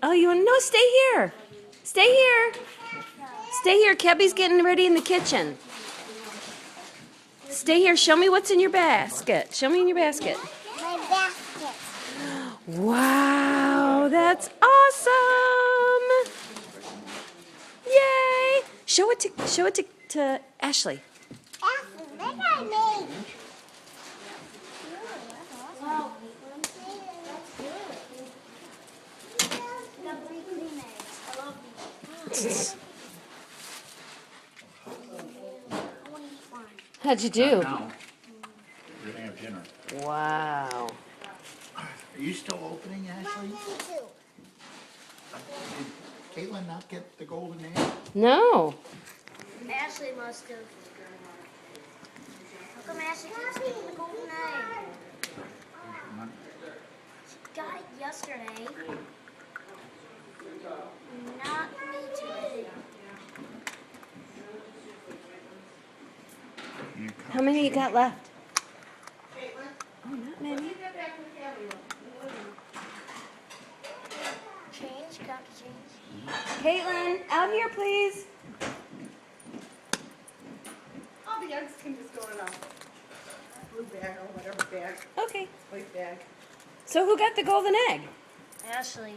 Oh, you want no? Stay here. Stay here. Stay here. Kebby's getting ready in the kitchen. Stay here. Show me what's in your basket. Show me in your basket. My basket. Wow, that's awesome! Yay! Show it to Ashley. Ashley, look at me. Wow. How'd you do? Now, we're gonna have dinner. Wow. Are you still opening, Ashley? Did Caitlin not get the golden egg? No. Ashley must have. How come Ashley keeps getting the golden egg? She got it yesterday. Not me today. How many you got left? Oh, not many. Change, got to change. Caitlin, out here, please. All the eggs can just go in a blue bag or whatever bag, Okay. white bag. So who got the golden egg? Ashley.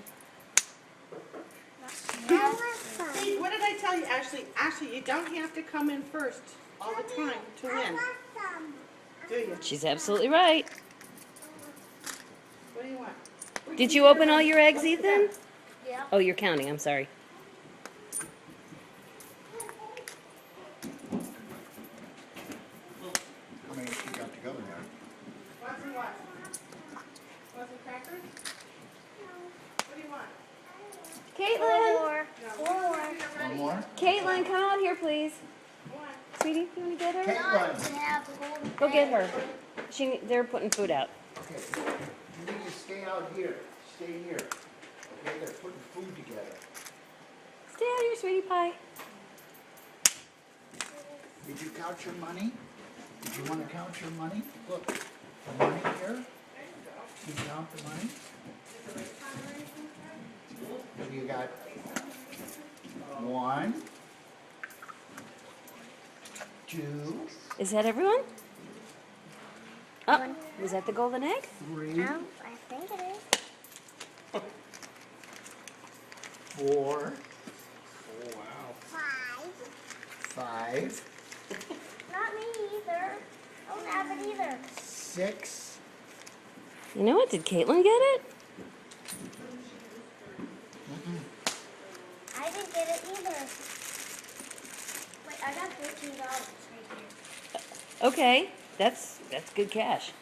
See, what did I tell you, Ashley? Ashley, you don't have to come in first all the time to win, do you? She's absolutely right. What do you want? Did you open all your eggs, Ethan? Yeah. Oh, you're counting. I'm sorry. How many you got together now? Want some what? Want some crackers? What do you want? Caitlin, One more? Caitlin, come out here, please. One. Sweetie, you want to get her? Caitlin, Go get her. They're putting food out. okay, you need to stay out here, stay here. Okay, they're putting food together. Stay out here, sweetie pie. Did you count your money? Did you want to count your money? Look, the money here. Did you count the money? You got 1, 2, Is that everyone? Oh, was that the golden egg? 3, I think it is. 4, Five. 5, Not me either. I don't have it either. 6, You know what? Did Caitlin get it? I didn't get it either. Wait, I got $13 right here. Okay, that's good cash.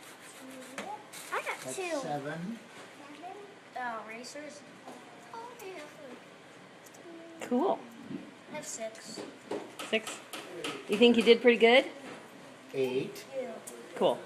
I got that's 2. 7, Racers. Oh, yeah. Cool. I have 6. 6. You think you did pretty good? 8, Yeah. Cool.